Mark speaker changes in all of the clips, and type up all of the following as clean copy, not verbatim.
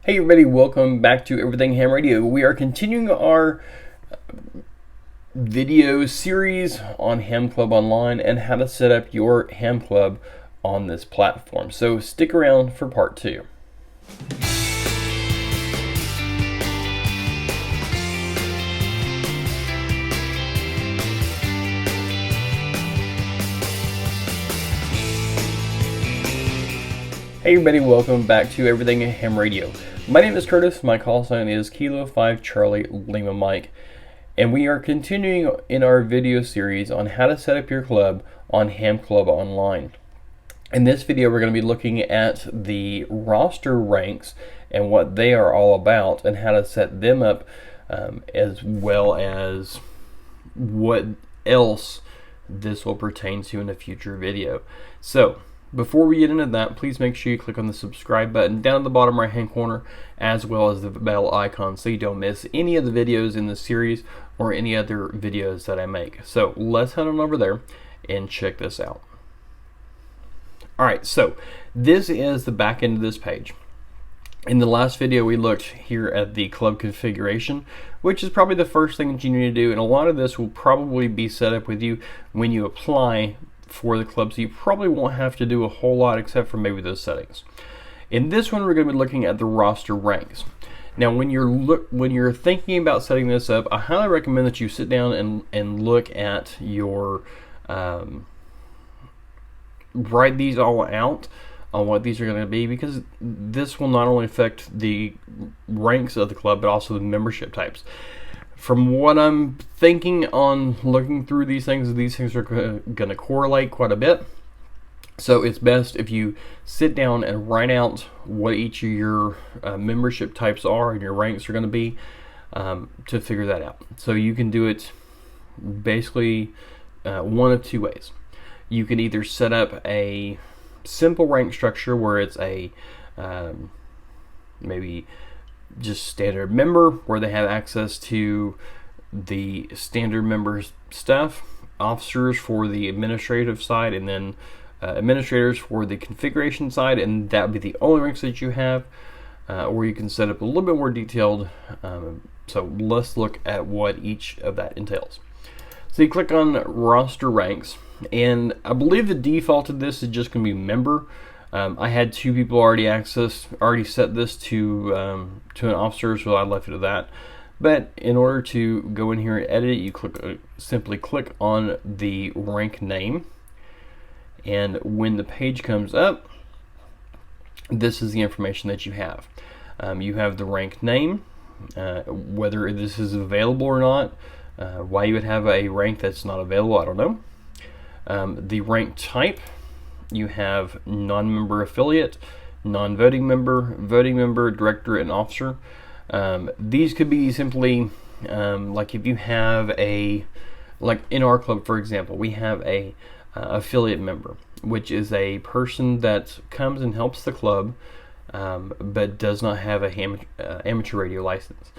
Speaker 1: Hey everybody, welcome back to Everything Ham Radio. We are continuing our video series on HamClubOnline and how to set up your Ham Club on this platform. So stick around for part 2. Hey everybody, welcome back to Everything Ham Radio. My name is Curtis, my call sign is Kilo 5 Charlie Lima Mike, and we are continuing in our video series on how to set up your club on HamClubOnline. In this video we're going to be looking at the roster ranks and what they are all about and how to set them up, as well as what else this will pertain to in a future video. So before we get into that, please make sure you click on the subscribe button down in the bottom right hand corner, as well as the bell icon, so you don't miss any of the videos in this series or any other videos that I make. So let's head on over there and check this out. Alright, so this is the back end of this page. In the last video we looked here at the club configuration, which is probably the first thing that you need to do, and a lot of this will probably be set up with you when you apply for the club, so you probably won't have to do a whole lot except for maybe those settings. In this one we're going to be looking at the roster ranks. Now when you're thinking about setting this up, I highly recommend that you sit down and look at your write these all out on what these are going to be, because this will not only affect the ranks of the club but also the membership types. From what I'm thinking on looking through these things are going to correlate quite a bit. So it's best if you sit down and write out what each of your membership types are and your ranks are going to be, to figure that out. So you can do it basically one of two ways. You can either set up a simple rank structure where it's a maybe just standard member, where they have access to the standard members stuff, officers for the administrative side, and then administrators for the configuration side, and that would be the only ranks that you have. Or you can set up a little bit more detailed. So let's look at what each of that entails. So you click on roster ranks, and I believe the default of this is just going to be member. I had two people already set this to an officer, so I left it at that. But in order to go in here and edit it, you simply click on the rank name, and when the page comes up, this is the information that you have. You have the rank name, whether this is available or not, why you would have a rank that's not available, I don't know. The rank type. You have non-member affiliate, non-voting member, voting member, director, and officer. These could be simply like if you have like in our club, for example, we have a affiliate member, which is a person that comes and helps the club, but does not have a amateur radio license.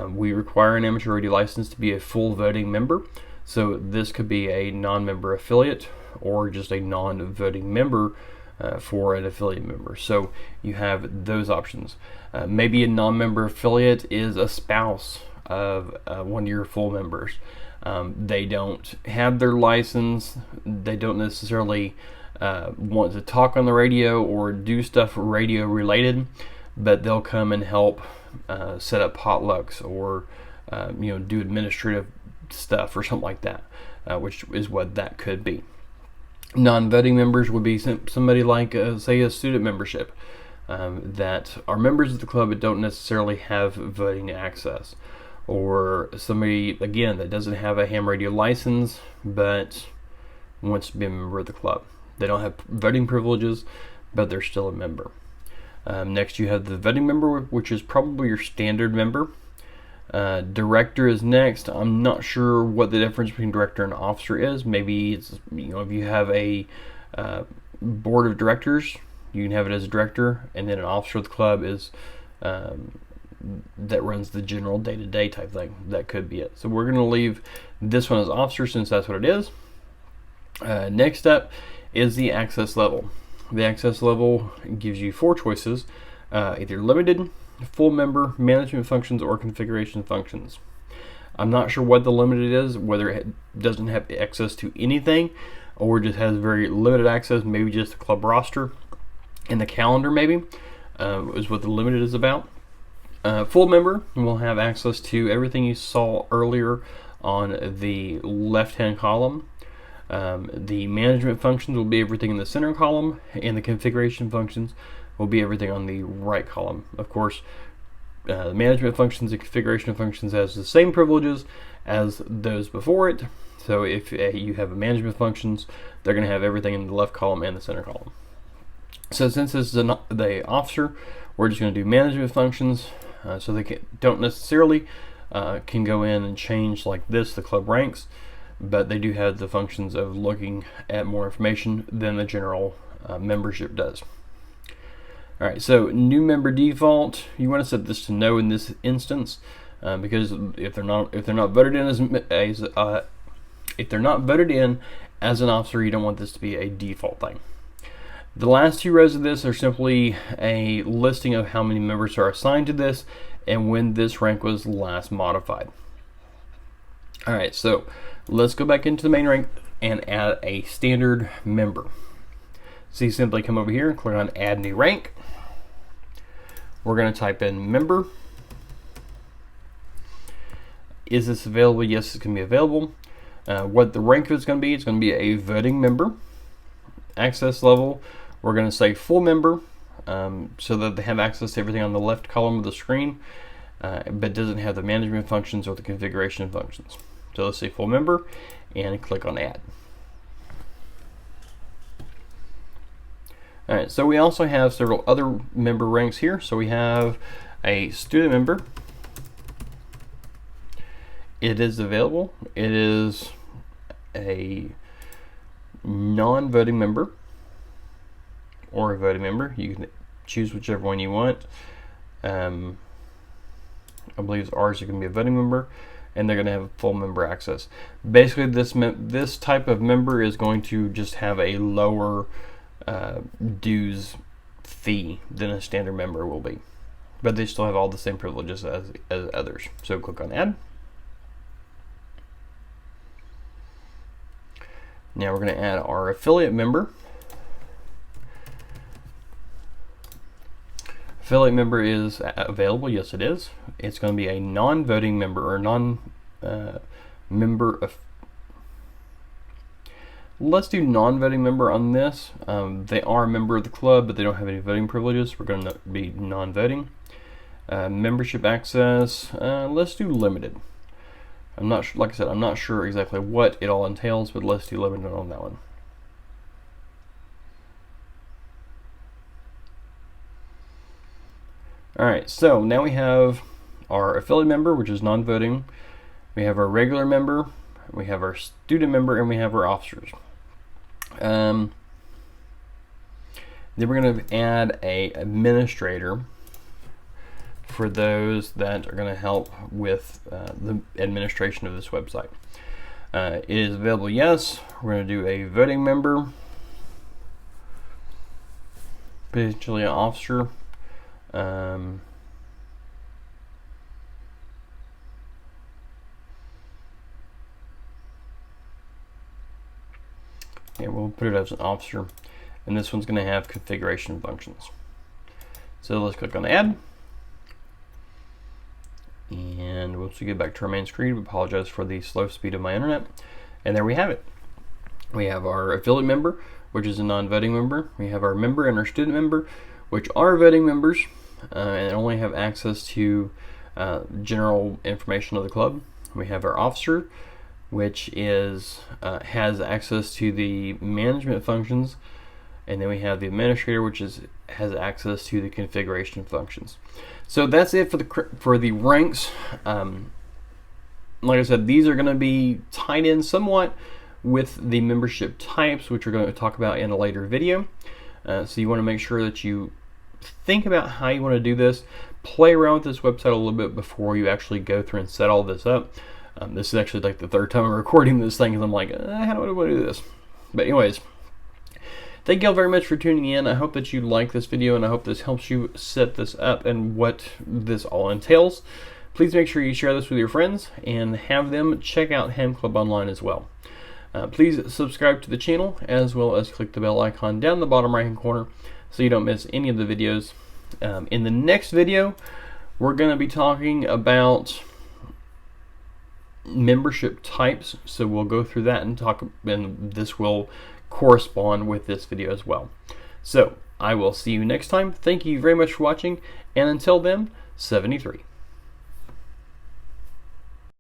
Speaker 1: We require an amateur radio license to be a full voting member. So this could be a non-member affiliate or just a non-voting member for an affiliate member. So you have those options. Maybe a non-member affiliate is a spouse of one of your full members. They don't have their license. They don't necessarily want to talk on the radio or do stuff radio related, but they'll come and help set up potlucks or do administrative stuff or something like that, which is what that could be. Non-voting members would be somebody like, say, a student membership that are members of the club but don't necessarily have voting access, or somebody, again, that doesn't have a ham radio license but wants to be a member of the club. They don't have voting privileges, but they're still a member. Next, you have the voting member, which is probably your standard member. Director is next. I'm not sure what the difference between director and officer is. Maybe it's, if you have a board of directors, you can have it as a director, and then an officer of the club is that runs the general day-to-day type thing. That could be it. So we're going to leave this one as officer since that's what it is. Next up is the access level. The access level gives you four choices: either limited, full member, management functions, or configuration functions. I'm not sure what the limited is, whether it doesn't have access to anything or just has very limited access, maybe just the club roster and the calendar maybe, is what the limited is about. Full member will have access to everything you saw earlier on the left-hand column. The management functions will be everything in the center column, and the configuration functions will be everything on the right column. Of course, the management functions and configuration functions has the same privileges as those before it. So if you have a management functions, they're going to have everything in the left column and the center column. So since this is the officer, we're just going to do management functions. So they don't necessarily can go in and change like this the club ranks, but they do have the functions of looking at more information than the general membership does. All right, so new member default, you want to set this to no in this instance, because if they're not voted in as an officer, you don't want this to be a default thing. The last two rows of this are simply a listing of how many members are assigned to this and when this rank was last modified. All right, so let's go back into the main rank and add a standard member. So you simply come over here and click on Add New Rank. We're going to type in member. Is this available? Yes, it's going to be available. What the rank is going to be, it's going to be a voting member. Access level, we're going to say full member, so that they have access to everything on the left column of the screen, but doesn't have the management functions or the configuration functions. So let's say full member and click on Add. All right, so we also have several other member ranks here. So we have a student member. It is available. It is a non-voting member or a voting member. You can choose whichever one you want. I believe ours is going to be a voting member, and they're going to have full member access. Basically, this type of member is going to just have a lower dues fee than a standard member will be, but they still have all the same privileges as others. So click on Add. Now we're going to add our affiliate member. Affiliate member is available. Yes, it is. It's going to be a non-voting member or member of. Let's do non-voting member on this. They are a member of the club, but they don't have any voting privileges. We're going to be non-voting. Membership access. Let's do limited. I'm not sure, like I said, I'm not sure exactly what it all entails, but let's do limited on that one. All right, so now we have our affiliate member, which is non-voting. We have our regular member, we have our student member, and we have our officers. Then we're going to add a administrator for those that are going to help with the administration of this website. It is available, yes. We're going to do a voting member, potentially an officer. And we'll put it as an officer, and this one's going to have configuration functions. So let's click on Add. And once we get back to our main screen, we apologize for the slow speed of my internet. And there we have it. We have our affiliate member, which is a non-voting member. We have our member and our student member, which are voting members, and only have access to general information of the club. We have our officer, which is has access to the management functions, and then we have the administrator, which has access to the configuration functions. So that's it for the ranks. Like I said, these are going to be tied in somewhat with the membership types, which we're going to talk about in a later video. So you want to make sure that you think about how you want to do this. Play around with this website a little bit before you actually go through and set all this up. This is actually like the third time I'm recording this thing, and I'm like, how do I want to do this? But anyways, thank you all very much for tuning in. I hope that you like this video, and I hope this helps you set this up and what this all entails. Please make sure you share this with your friends and have them check out HamClubOnline as well. Please subscribe to the channel, as well as click the bell icon down in the bottom right hand corner so you don't miss any of the videos. In the next video, we're going to be talking about membership types, so we'll go through that and talk, and this will correspond with this video as well. So I will see you next time. Thank you very much for watching, and until then, 73.